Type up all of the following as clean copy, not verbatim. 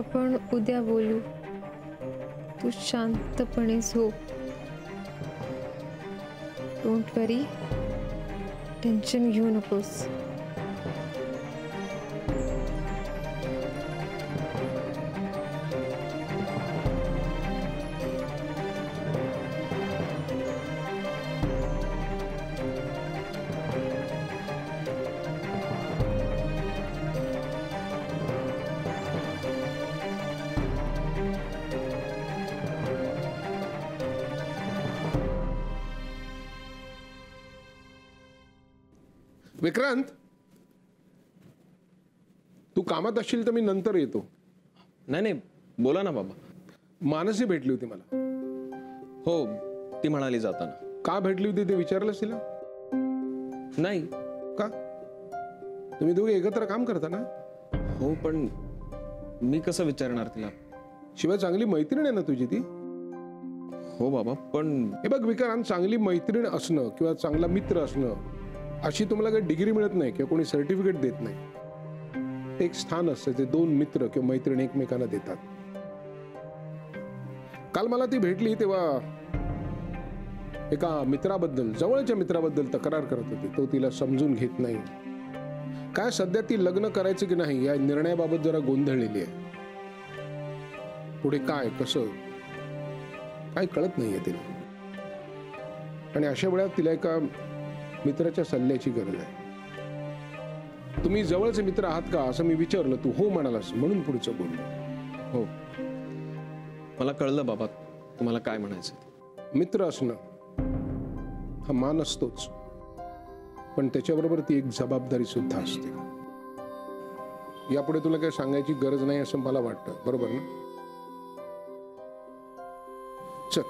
आपण उद्या बोलू. तू शांतपणे झोप. डोंट वरी, टेन्शन घेऊ नकोस. विक्रांत, तू कामात असशील तर मी नंतर येतो. नाही नाही, बोला ना बाबा. मानसी भेटली होती मला. हो, ती म्हणाली जाताना. का भेटली होती ते विचारलंस तिला? नाही. का? तुम्ही दोघे एकत्र काम करता ना? हो, पण मी कसं विचारणार तिला? शिवाय चांगली मैत्रीण आहे ना तुझी ती. हो बाबा, पण हे बघ विक्रांत, चांगली मैत्रीण असणं किंवा चांगला मित्र असणं अशी तुम्हाला काही डिग्री मिळत नाही किंवा कोणी सर्टिफिकेट देत नाही. एक स्थान असतं जे दोन मित्र किंवा मैत्रीण एकमेकांना देतात. काल मला ती भेटली तेव्हा एका मित्राबद्दल, जवळच्या मित्राबद्दल तक्रार करत होती. तो तिला समजून घेत नाही. काय सध्या ती लग्न करायचं की नाही या निर्णयाबाबत जरा गोंधळलेली आहे. पुढे काय कसं काय कळत नाहीये तिला. आणि अशा वेळात तिला एका मित्राच्या सल्ल्याची गरज आहे. तुम्ही जवळचे मित्र आहात का असं मी विचारलं. तू हो म्हणालास म्हणून पुढचं बोललो. हो, मला कळलं बाबा तुम्हाला काय म्हणायचं. मित्र असणं हा मान असतोच, पण त्याच्याबरोबर ती एक जबाबदारी सुद्धा असते. यापुढे तुला काही सांगायची गरज नाही असं मला वाटतं. बरोबर ना? चल.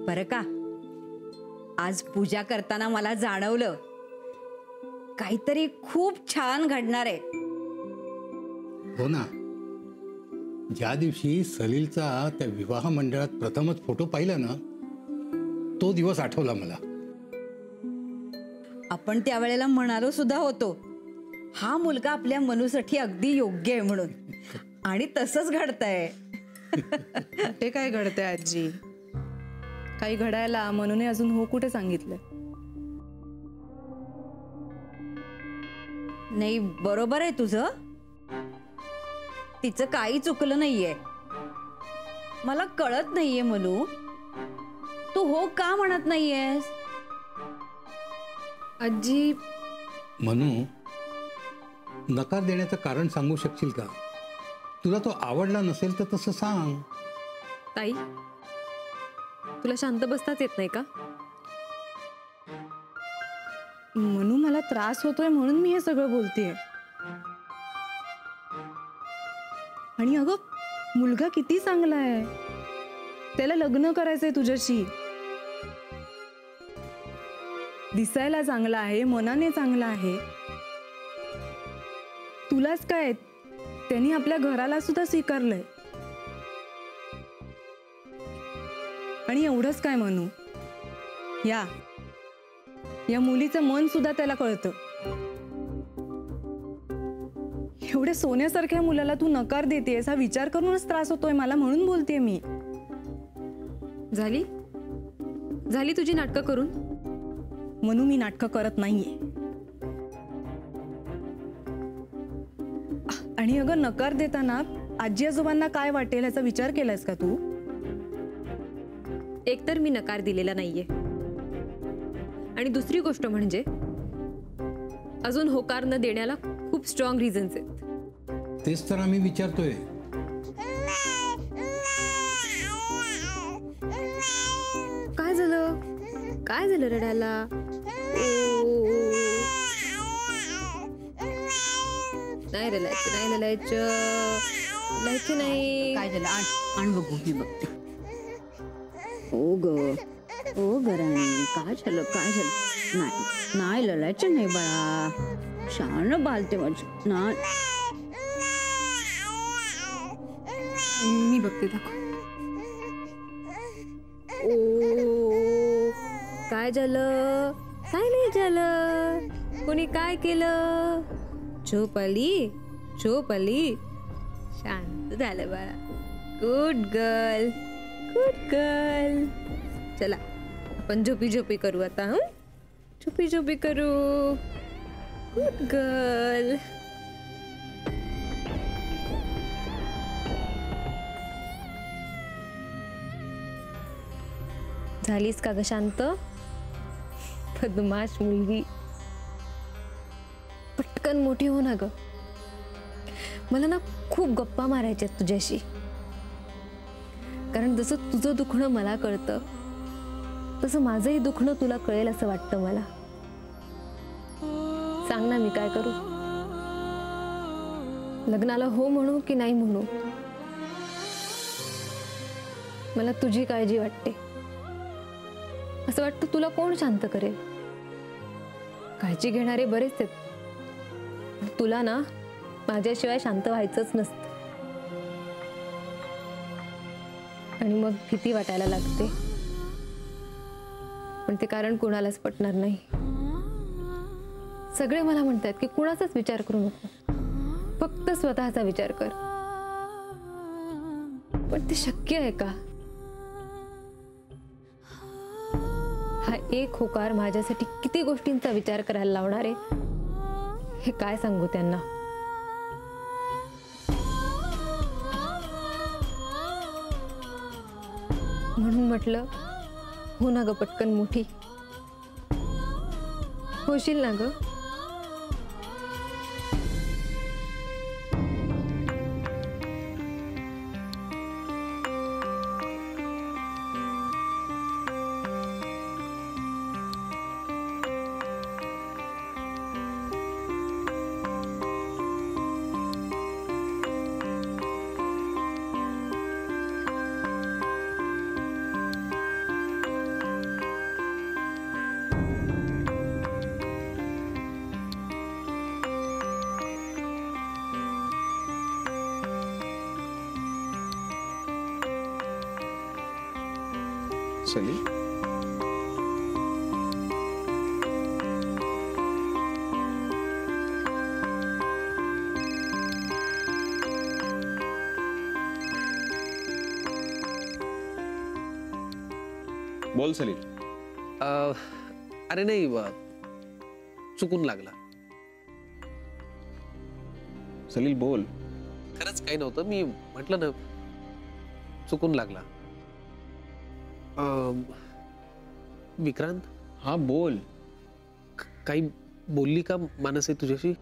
बरं का, आज पूजा करताना मला जाणवलं काहीतरी खूप छान घडणार आहे. हो ना, ज्या दिवशी सलीलचा त्या विवाह मंडळात प्रथमच फोटो पाहिला ना, तो दिवस आठवला मला. आपण त्यावेळेला म्हणालो सुद्धा होतो हा मुलगा आपल्या मनूसाठी अगदी योग्य आहे म्हणून. आणि तसंच घडतंय. ते काय घडतंय आजी? काही घडायला म्हणून अजून हो कुठे सांगितलं? नाही, बरोबर आहे तुझं. तिचं काही चुकलं नाहीये. मला कळत नाहीये मनू, तू हो का म्हणत नाहीयेस? आजी, म्हणू नकार देण्याचं कारण सांगू शकशील का? तुला तो आवडला नसेल तर तसं सांग. ताई, तुला शांत बसताच येत नाही का? म्हणून मला त्रास होतोय म्हणून मी हे सगळं बोलतेय. आणि अगं, मुलगा किती चांगला आहे. त्याला लग्न करायचंय तुझ्याशी. दिसायला चांगला आहे, मनाने चांगला आहे. तुलाच काय, त्यांनी आपल्या घराला सुद्धा स्वीकारलंय. आणि एवढंच काय म्हणू, या मुलीचं मन सुद्धा त्याला कळतं. एवढ्या सोन्यासारख्या मुलाला तू नकार देतेस हा विचार करूनच त्रास होतोय मला, म्हणून बोलतेय मी. झाली तुझी नाटकं करून? म्हणून मी नाटकं करत नाहीये. आणि अगं, नकार देताना आजी आजोबांना काय वाटेल याचा विचार केलायस का तू? एकतर मी नकार दिलेला नाहीये, आणि दुसरी गोष्ट म्हणजे अजून होकार न देण्याला खूप स्ट्रॉंग रिझन्स आहेत. तेच तर आम्ही विचारतोय. काय झालं? काय झालं रडायला? नाही रडायचं, नाही रडायचं, रडायचं नाही. काय झालं? आण बघू, मी बघते. ओ ग, ओ गराणी, काय झालं? काय झालं? नाही नाही लढायचं नाही बाळा, शान बालते माझं. नाही, मी बघते, दाखव. ओ, काय झालं? काय नाही झालं. कोणी काय केलं? झोप आली, झोप आली. शांत झालं बाळा. Good girl, good girl. चला आपण झोपी झोपी करू आता. झोपी झोपी करू. Good girl. झालीस का ग शांत? बदमाश मुलगी, पटकन मोठी हो ना ग. मला ना खूप गप्पा मारायच्या तुझ्याशी, कारण जसं तुझं दुखणं मला कळतं तसं माझंही दुखणं तुला कळेल असं वाटतं मला. सांग ना, मी काय करू? लग्नाला हो म्हणू की नाही म्हणू? मला तुझी काळजी वाटते. असं वाटतं तुला कोण शांत करेल? काळजी घेणारे बरेच आहेत, तुला ना माझ्याशिवाय शांत व्हायचंच नसतं. आणि मग भीती वाटायला लागते, पण ते कारण कुणालाच पटणार नाही. सगळे मला म्हणतात की कुणाचाच विचार करू नको, फक्त स्वतःचा विचार कर. पण ते शक्य आहे का? हा एक होकार माझ्यासाठी किती गोष्टींचा विचार करायला लावणार आहे, हे काय सांगू त्यांना? म्हणून म्हटलं, हो ना ग पटकन मोठी. होशील ना ग? सलील, बोल सलील. अरे नाही, चुकून लागला. सलील बोल. खरंच काही नव्हतं, मी म्हटलं ना, चुकून लागला. विक्रांत, हा बोल. काही बोलली का मानसी तुझ्याशी?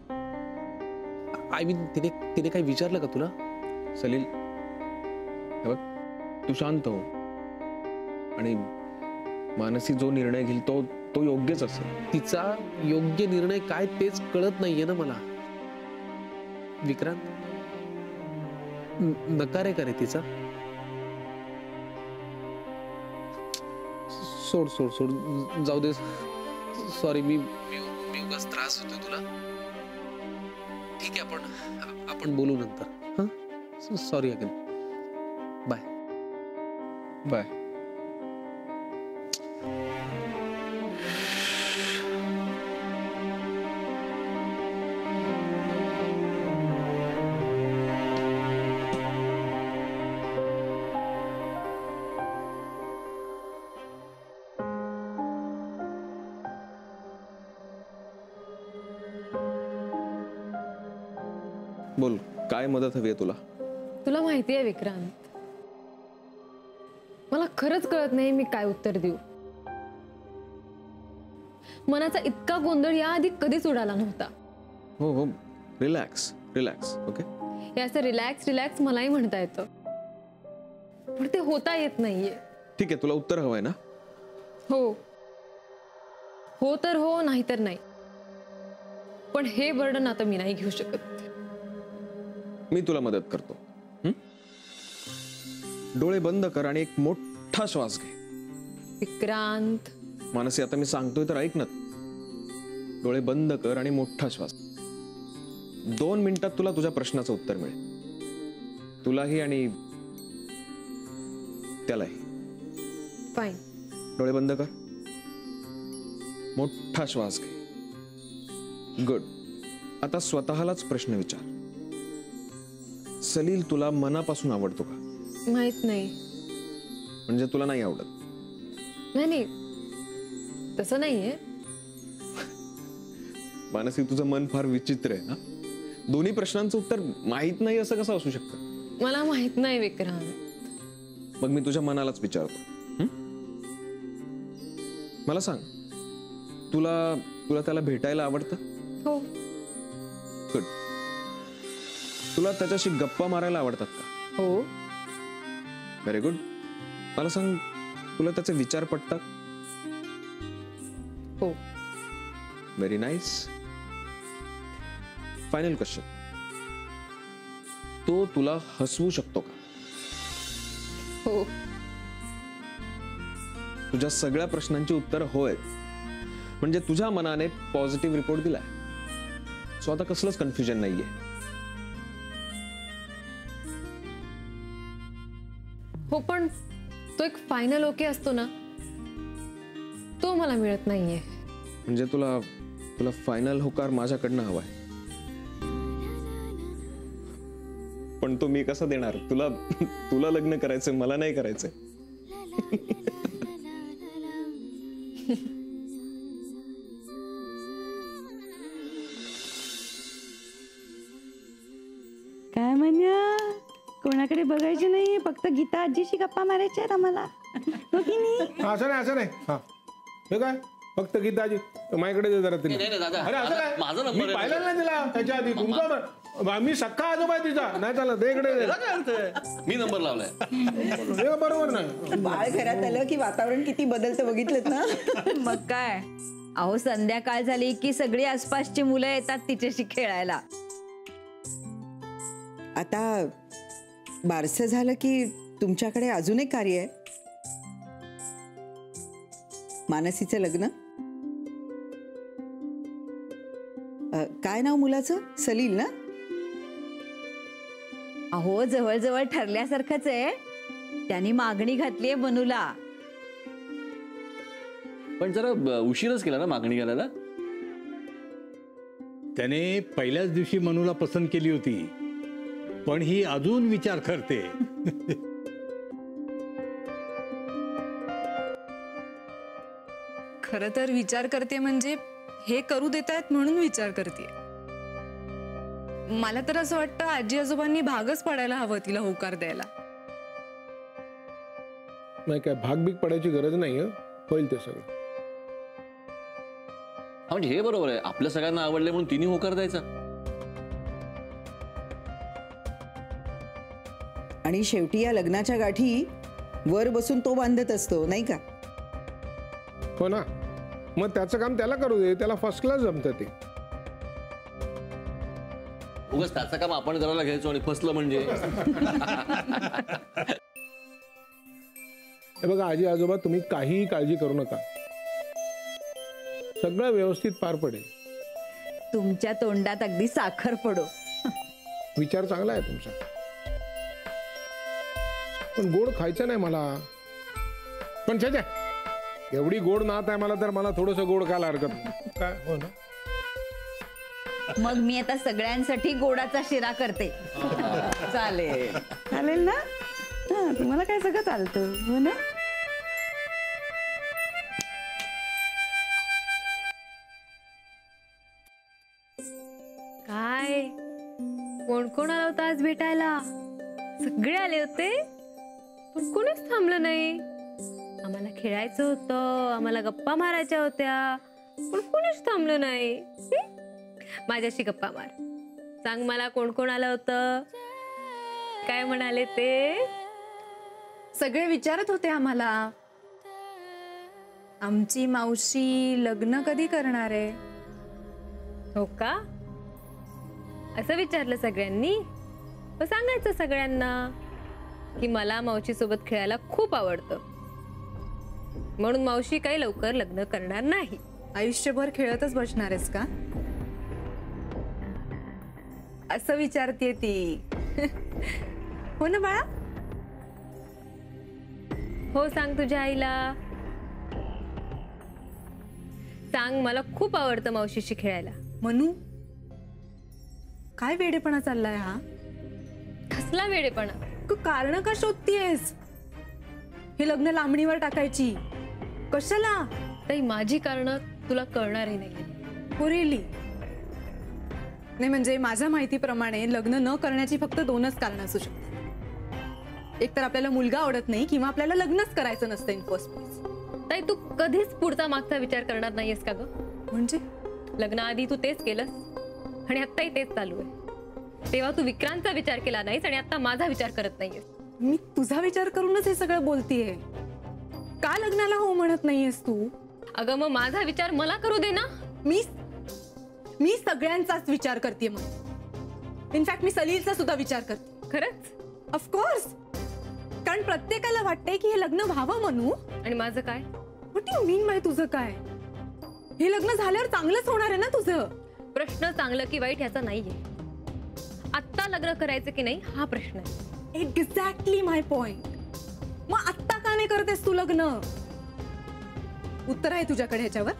आय मीन, तिने काही विचारलं का तुला? सलील, हे बघ, तू शांत हो आणि मानसी जो निर्णय घेईल तो योग्यच असेल. तिचा योग्य निर्णय काय तेच कळत नाहीये ना मला. विक्रांत, नकार आहे का रे तिचा? सोड सोड सोड, जाऊ दे. सॉरी, मी उगाच त्रास होतोय तुला. ठीक आहे, आपण बोलू नंतर. हा, सॉरी अगेन. Bye bye. बोल, काय मदत हवी आहे तुला? तुला माहिती आहे विक्रांत, मला खरंच कळत नाही मी काय उत्तर देऊ. मनाचा इतका गोंधळ याआधी कधीच उडाला नव्हता. हो हो, रिलॅक्स रिलॅक्स. ओके, हे असं रिलॅक्स रिलॅक्स मलाही म्हणता येतं, पण ते होता येत नाहीये. ठीक आहे, तुला उत्तर हवंय ना? हो, हो तर हो, नाही तर नाही. पण हे बर्डन आता मी नाही घेऊ शकत. मी तुला मदत करतो. डोळे बंद कर आणि एक मोठा श्वास घे. विक्रांत, मानसी, आता मी सांगतोय तर ऐक ना. डोळे बंद कर आणि मोठा श्वास. 2 मिनिटात तुला तुझ्या प्रश्नाचं उत्तर मिळेल. तुलाही आणि त्यालाही. फाईन. डोळे बंद कर. मोठा श्वास घे. गुड. आता स्वतःलाच प्रश्न विचार. सलील तुला मनापासून आवडतो का? माहित नाही. म्हणजे तुला नाही आवडत? नाही, तसं नाहीये. मानसी, तुझं मन फार विचित्र आहे. दोन्ही प्रश्नांचं उत्तर माहित नाही असं कसं असू शकतं? मला माहित नाही विक्रांत. मग मी तुझ्या मनालाच विचारतो. मला सांग, तुला तुला त्याला भेटायला आवडतं? हो. गुड. तुला त्याच्याशी गप्पा मारायला आवडतात का? हो. Very good. मला सांग, तुला त्याचे विचार पटतात? हो. Very nice. Final question. तो तुला हसवू शकतो का? हो. तुझ्या सगळ्या प्रश्नांची उत्तर होय. म्हणजे तुझ्या मनाने पॉझिटिव्ह रिपोर्ट दिलाय. सो आता कसलंच कन्फ्युजन नाहीये. हो, पण तो एक फायनल ओके असतो ना, तो मला मिळत नाहीये. म्हणजे तुला तुला फायनल होकार माझ्याकडनं हवाय. पण तो मी कसा देणार? तुला तुला लग्न करायचंय, मला नाही करायचंय. काय म्हणा, कोणाकडे बघायचे नाही, फक्त गीता आजीशी गप्पा मारायच्या आहेत आम्हाला. हो की नाही? असं नाही, असं नाही. हा, हे काय फक्त गीताजी माझ्याकडे दे जरा तिला. अरे असं काय, माझा मी नंबर पाहिलं नाही तिला त्याच्या आधी. तुमचा मी सख्खा आजोबा आहे तिचा. नाही त्याला दे इकडे दे. मी नंबर लावलाय. हे बरोबर नाही. बाळ घरात आलं की वातावरण किती बदलतं बघितलं ना. मग काय, अहो संध्याकाळ झाली की सगळी आसपासची मुलं येतात तिच्याशी खेळायला. आता बारसं झालं की तुमच्याकडे अजून एक कार्य आहे. मानसीचं लग्न. काय नाव मुलाचं? सलील ना? अहो जवळजवळ ठरल्यासारखंच आहे. त्यांनी मागणी घातलीये मनूला. पण जरा उशीरच केला ना मागणी घालायला. त्याने पहिल्याच दिवशी मनूला पसंत केली होती, पण ही अजून विचार करते. खरं तर विचार करते म्हणजे हे करू देतायत म्हणून विचार करते. मला तर असं वाटतं आजी आजोबांनी भागच पडायला हवं तिला होकार द्यायला. नाही काय भागबीग पडायची गरज नाही. होईल ते सगळं. म्हणजे हे बरोबर आहे, आपल्या सगळ्यांना आवडले म्हणून तिने होकार द्यायचा. आणि शेवटी या लग्नाच्या गाठी वर बसून तो बांधत असतो, नाही का? हो ना. मग त्याचं काम त्याला करू दे. त्याला फर्स्ट क्लास जमतं ते. उगाच त्याचं काम आपण करायला घ्यायचो आणि फसलं म्हणजे. हे बघा आजी आजोबा, तुम्ही काहीही काळजी करू नका. सगळं व्यवस्थित पार पडेल. तुमच्या तोंडात अगदी साखर पडो. विचार चांगला आहे तुमचा, पण गोड खायचं नाही मला. पण छे, एवढी गोड नात आहे मला, तर मला थोडस गोड खायला हरकत नाही. काय हो ना. मग मी आता सगळ्यांसाठी गोडाचा शिरा करते. चालेल चालेल ना? हा, तुम्हाला काय सगळं चालतं हो ना? काय कोण कोण आला होता आज भेटायला? सगळे आले होते, पण कोणीच थांबलं नाही. आम्हाला खेळायचं होतं, आम्हाला गप्पा मारायच्या होत्या, पण कोणीच थांबलं नाही. माझ्याशी गप्पा मार. सांग मला कोण कोण आलं होतं, काय म्हणाले ते? सगळे विचारत होते आम्हाला. आमची मावशी लग्न कधी करणार आहे? हो का? असं विचारलं सगळ्यांनी? मग सांगायचं सगळ्यांना की मला मावशी सोबत खेळायला खूप आवडतं, म्हणून मावशी काही लवकर लग्न करणार नाही. आयुष्यभर खेळतच बसणार आहेस का? असं विचारते ती. हो ना बाळा? हो, सांग तुझ्या आईला. सांग, मला खूप आवडतं मावशीशी खेळायला. मनू, काय वेडेपणा चाललाय हा? कसला वेडेपणा? तू कारण का शोधतीयस? हे लग्न लांबणीवर टाकायची कशाला? ताई, माझी कारणं तुला कळणारही नाही. पुरेली नाही. म्हणजे माझ्या माहितीप्रमाणे लग्न न करण्याची फक्त 2च कारणं असू शकतात. एक तर आपल्याला मुलगा आवडत नाही, किंवा आपल्याला लग्नच करायचं नसतं इन फर्स्ट प्लेस. ताई, तू कधीच पुढचा मागचा विचार करणार नाहीयेस का ग? म्हणजे लग्नाआधी तू तेच केलंस आणि आत्ताही तेच चालू आहे. तेव्हा तू विक्रांतचा विचार केला नाहीस आणि आता माझा विचार करत नाहीयेस. मी तुझा विचार करूनच हे सगळं बोलतीये. का लग्नाला हो म्हणत नाहीयेस तू? अगं, मग माझा विचार मला करू दे ना. मी सगळ्यांचाच विचार करते. मग इनफॅक्ट मी सलीलचा सुद्धा विचार करते. खरंच? ऑफकोर्स. कारण प्रत्येकाला वाटतंय की हे लग्न व्हावं म्हणू. आणि माझं काय? व्हॉट डू मीन बाय तुझं काय? हे लग्न झाल्यावर चांगलंच होणार आहे ना तुझं? प्रश्न चांगलं की वाईट ह्याचा नाहीये. आत्ता लग्न करायचं की नाही हा प्रश्न आहे. एक्झॅक्टली माय पॉइंट. मग आत्ता का नाही करतेस तू लग्न? उत्तर आहे तुझ्याकडे ह्याच्यावर?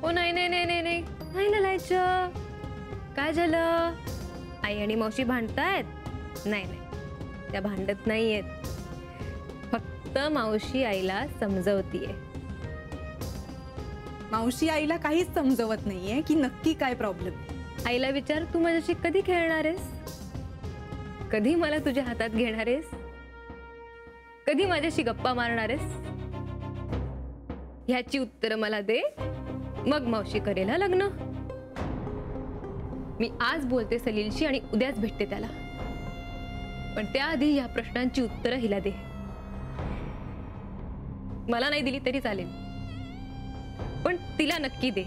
ओ नाही नाही नाही नाही नाही नाही ललायचं. काय झालं? आई आणि मावशी भांडतायत? नाही नाही, त्या भांडत नाहीयेत. फक्त मावशी आईला समजवतीये. मावशी आईला काहीच समजवत नाहीये की नक्की काय प्रॉब्लेम. आईला विचार, तू माझ्याशी कधी खेळणार आहेस? कधी मला तुझ्या हातात घेणार आहेस? कधी माझ्याशी गप्पा मारणार आहेस? ह्याची उत्तर मला दे, मग मावशी करेल हा लग्न. मी आज बोलते सलीलशी आणि उद्याच भेटते त्याला, पण त्याआधी या प्रश्नांची उत्तरं हिला दे. मला नाही दिली तरी चालेल, पण तिला नक्की दे.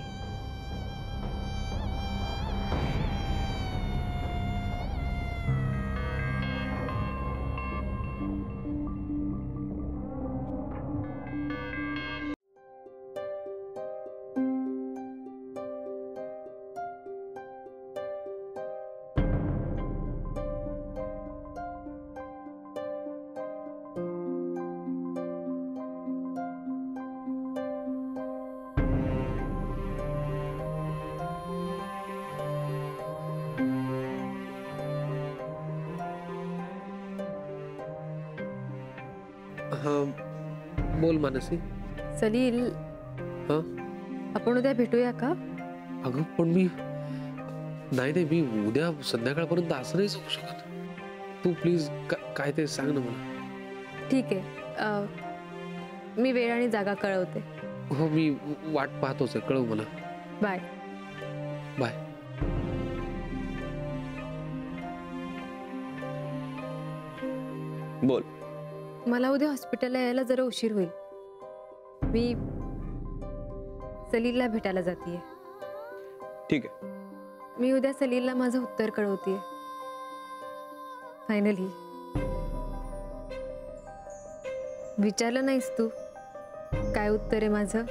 हाँ, बोल मानसी. सलील, हाँ, आपण उद्या भेटूया का? अगं पण मी नाही, मी उद्या संध्याकाळपर्यंत असं नाही जाऊ शकत. तू प्लीज काय ते सांग ना मला. ठीक आहे, मी वेळ आणि जागा कळवते. हो, मी वाट पाहतोच आहे. कळव मला. बाय. बाय. बोल. मला उद्या हॉस्पिटलला यायला जरा उशीर होईल. मी सलीलला भेटायला जातीये. ठीक आहे. मी उद्या सलीलला माझं उत्तर कळवतीये. फायनली. विचारलं नाहीस तू काय उत्तर आहे माझं?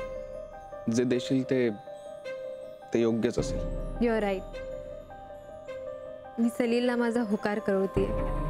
जे देशील ते योग्यच असेल. You are right. मी सलीलला माझा होकार कळवतीये.